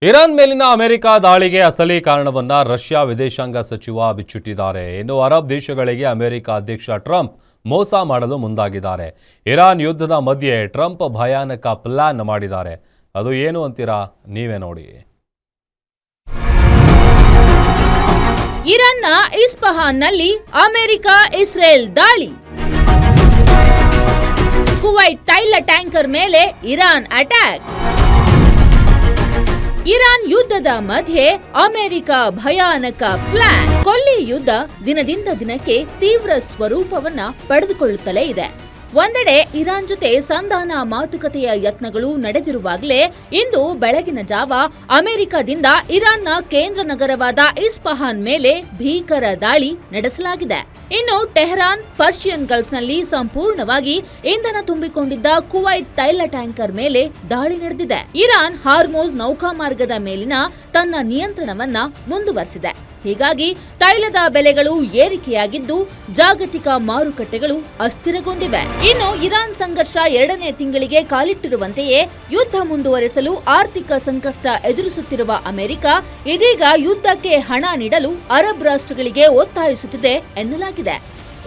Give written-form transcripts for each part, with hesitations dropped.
Iran ಮೇಲಿನ America ದಾಳಿಗೆ ಅಸಲಿ ಕಾರಣವನ್ನ ರಷ್ಯಾ ವಿದೇಶಾಂಗ ಸಚಿವ ಬಿಚ್ಚಿಟ್ಟಿದ್ದಾರೆ. ಇನ್ನು ಅರಬ್ ದೇಶಗಳಿಗೆ ಅಮೆರಿಕ ಅಧ್ಯಕ್ಷ ಟ್ರಂಪ್ ಮೋಸ ಮಾಡಲು ಮುಂದಾಗಿದ್ದಾರೆ. ಇರಾನ್ ಯುದ್ಧದ ಮಧ್ಯೆ ಟ್ರಂಪ್ ಭಯಾನಕ ಪ್ಲಾನ್ ಮಾಡಿದ್ದಾರೆ. ಅದು ಏನು ಅಂತೀರಾ? ನೀವೇ ನೋಡಿ. ಇರಾನ್ನ ಇಸ್ಫಹಾನ್ನಲ್ಲಿ ಅಮೆರಿಕ ಇಸ್ರೇಲ್ ದಾಳಿ. ಕುವೈಟ್ ತೈಲ ಟ್ಯಾಂಕರ್ ಮೇಲೆ ಇರಾನ್ ಅಟ್ಯಾಕ್. ಇರಾನ್ ಯುದ್ಧದ ಮಧ್ಯೆ ಅಮೆರಿಕ ಭಯಾನಕ ಪ್ಲಾನ್. ಕೊಲ್ಲಿ ಯುದ್ಧ ದಿನದಿಂದ ದಿನಕ್ಕೆ ತೀವ್ರ ಸ್ವರೂಪವನ್ನ ಪಡೆದುಕೊಳ್ಳುತ್ತಲೇ ಇದೆ. ಒಂದೆಡೆ ಇರಾನ್ ಜೊತೆ ಸಂಧಾನ ಮಾತುಕತೆಯ ಯತ್ನಗಳು ನಡೆದಿರುವಾಗಲೇ ಇಂದು ಬೆಳಗಿನ ಜಾವ ಅಮೆರಿಕದಿಂದ ಇರಾನ್ನ ಕೇಂದ್ರ ನಗರವಾದ ಇಸ್ಫಹಾನ್ ಮೇಲೆ ಭೀಕರ ದಾಳಿ ನಡೆಸಲಾಗಿದೆ. ಇನ್ನು ಟೆಹರಾನ್ ಪರ್ಷಿಯನ್ ಗಲ್ಫ್ನಲ್ಲಿ ಸಂಪೂರ್ಣವಾಗಿ ಇಂಧನ ತುಂಬಿಕೊಂಡಿದ್ದ ಕುವೈಟ್ ತೈಲ ಟ್ಯಾಂಕರ್ ಮೇಲೆ ದಾಳಿ ನಡೆದಿದೆ. ಇರಾನ್ ಹಾರ್ಮೋಸ್ ನೌಕಾಮಾರ್ಗದ ಮೇಲಿನ ತನ್ನ ನಿಯಂತ್ರಣವನ್ನ ಮುಂದುವರೆಸಿದೆ. ಹೀಗಾಗಿ ತೈಲದ ಬೆಲೆಗಳು ಏರಿಕೆಯಾಗಿದ್ದು ಜಾಗತಿಕ ಮಾರುಕಟ್ಟೆಗಳು ಅಸ್ಥಿರಗೊಂಡಿವೆ. ಇನ್ನು ಇರಾನ್ ಸಂಘರ್ಷ 2ನೇ ತಿಂಗಳಿಗೆ ಕಾಲಿಟ್ಟಿರುವಂತೆಯೇ ಯುದ್ಧ ಮುಂದುವರೆಸಲು ಆರ್ಥಿಕ ಸಂಕಷ್ಟ ಎದುರಿಸುತ್ತಿರುವ ಅಮೆರಿಕ ಇದೀಗ ಯುದ್ಧಕ್ಕೆ ಹಣ ನೀಡಲು ಅರಬ್ ರಾಷ್ಟ್ರಗಳಿಗೆ ಒತ್ತಾಯಿಸುತ್ತಿದೆ ಎನ್ನಲಾಗಿದೆ.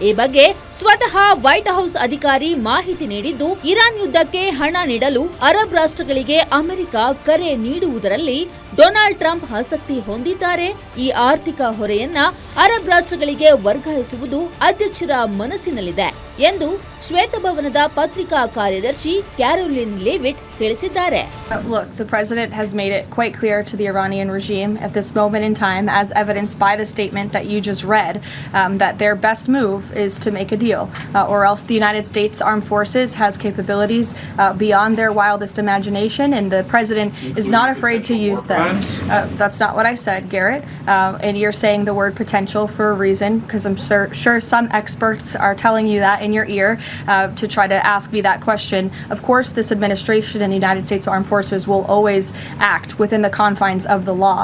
ಈ ಬಗ್ಗೆ ಸ್ವತಃ ವೈಟ್ ಹೌಸ್ ಅಧಿಕಾರಿ ಮಾಹಿತಿ ನೀಡಿದ್ದು, ಇರಾನ್ ಯುದ್ಧಕ್ಕೆ ಹಣ ನೀಡಲು ಅರಬ್ ರಾಷ್ಟ್ರಗಳಿಗೆ ಅಮೆರಿಕ ಕರೆ ನೀಡುವುದರಲ್ಲಿ ಡೊನಾಲ್ಡ್ ಟ್ರಂಪ್ ಆಸಕ್ತಿ ಹೊಂದಿದ್ದಾರೆ. ಈ ಆರ್ಥಿಕ ಹೊರೆಯನ್ನ ಅರಬ್ ರಾಷ್ಟ್ರಗಳಿಗೆ ವರ್ಗಾಯಿಸುವುದು ಅಧ್ಯಕ್ಷರ ಮನಸ್ಸಿನಲ್ಲಿದೆ ಎಂದು ಶ್ವೇತಭವನದ ಪತ್ರಿಕಾ ಕಾರ್ಯದರ್ಶಿ ಕ್ಯಾರೋಲಿನ್ ಲೇವಿಟ್ ತಿಳಿಸಿದ್ದಾರೆ. Look, the president has made it quite clear to the Iranian regime at this moment in time, as evidenced by the statement that you just read, that their best move is to make a deal, or else the United States Armed Forces has capabilities beyond their wildest imagination, and the president is not afraid to use them. That's not what I said, Garrett, and you're saying the word potential for a reason, because I'm sure some experts are telling you that in your ear to try to ask me that question. Of course, this administration and the United States Armed Forces will always act within the confines of the law,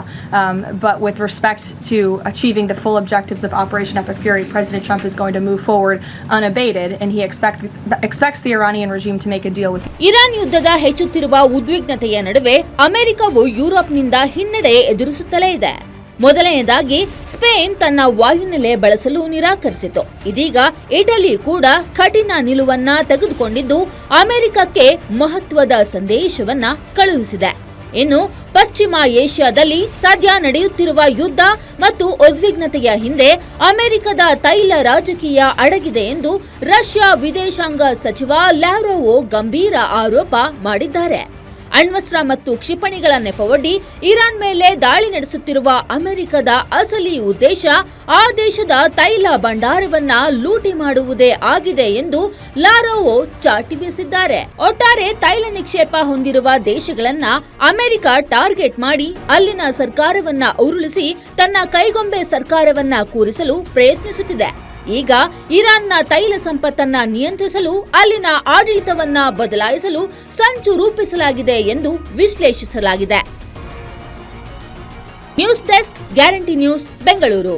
but with respect to achieving the full objectives of Operation Epic Fury, President Trump is going to move forward unabated, and he expects the Iranian regime to make a deal with. Iran ಯುದ್ಧದ ಹೆಚ್ಚುತ್ತಿರುವ ಉದ್ವಿಗ್ನತೆಯ ನಡುವೆ ಅಮೆರಿಕವು ಯುರೋಪ್ನಿಂದ ಹಿನ್ನಡೆ ಎದುರಿಸುತ್ತಲೇ ಇದೆ. ಮೊದಲನೆಯದಾಗಿ Spain ತನ್ನ ವಾಯುನೆಲೆ ಬಳಸಲು ನಿರಾಕರಿಸಿತು. ಇದೀಗ Italy ಕೂಡ ಕಠಿಣ ನಿಲುವನ್ನ ತೆಗೆದುಕೊಂಡಿದ್ದು ಅಮೆರಿಕಕ್ಕೆ ಮಹತ್ವದ ಸಂದೇಶವನ್ನ ಕಳುಹಿಸಿದೆ. ಇನ್ನು ಪಶ್ಚಿಮ ಏಷ್ಯಾದಲ್ಲಿ ಸದ್ಯ ನಡೆಯುತ್ತಿರುವ ಯುದ್ಧ ಮತ್ತು ಉದ್ವಿಗ್ನತೆಯ ಹಿಂದೆ ಅಮೆರಿಕದ ತೈಲ ರಾಜಕೀಯ ಅಡಗಿದೆ ಎಂದು ರಷ್ಯಾ ವಿದೇಶಾಂಗ ಸಚಿವ ಲ್ಯಾವ್ರೋವ್ ಗಂಭೀರ ಆರೋಪ ಮಾಡಿದ್ದಾರೆ. ಅಣ್ವಸ್ತ್ರ ಮತ್ತು ಕ್ಷಿಪಣಿಗಳ ನೆಪವೊಡ್ಡಿ ಇರಾನ್ ಮೇಲೆ ದಾಳಿ ನಡೆಸುತ್ತಿರುವ ಅಮೆರಿಕದ ಅಸಲಿ ಉದ್ದೇಶ ಆ ದೇಶದ ತೈಲ ಭಂಡಾರವನ್ನ ಲೂಟಿ ಮಾಡುವುದೇ ಆಗಿದೆ ಎಂದು ಲಾರೋವ್ ಚಾಟಿ ಬೀಸಿದ್ದಾರೆ. ಒಟ್ಟಾರೆ ತೈಲ ನಿಕ್ಷೇಪ ಹೊಂದಿರುವ ದೇಶಗಳನ್ನ ಅಮೆರಿಕ ಟಾರ್ಗೆಟ್ ಮಾಡಿ ಅಲ್ಲಿನ ಸರ್ಕಾರವನ್ನ ಉರುಳಿಸಿ ತನ್ನ ಕೈಗೊಂಬೆ ಸರ್ಕಾರವನ್ನ ಕೂರಿಸಲು ಪ್ರಯತ್ನಿಸುತ್ತಿದೆ. ಈಗ ಇರಾನ್ನ ತೈಲ ಸಂಪತ್ತನ್ನ ನಿಯಂತ್ರಿಸಲು ಅಲ್ಲಿನ ಆಡಳಿತವನ್ನ ಬದಲಾಯಿಸಲು ಸಂಚು ರೂಪಿಸಲಾಗಿದೆ ಎಂದು ವಿಶ್ಲೇಷಿಸಲಾಗಿದೆ. News desk, guarantee news, Bengaluru.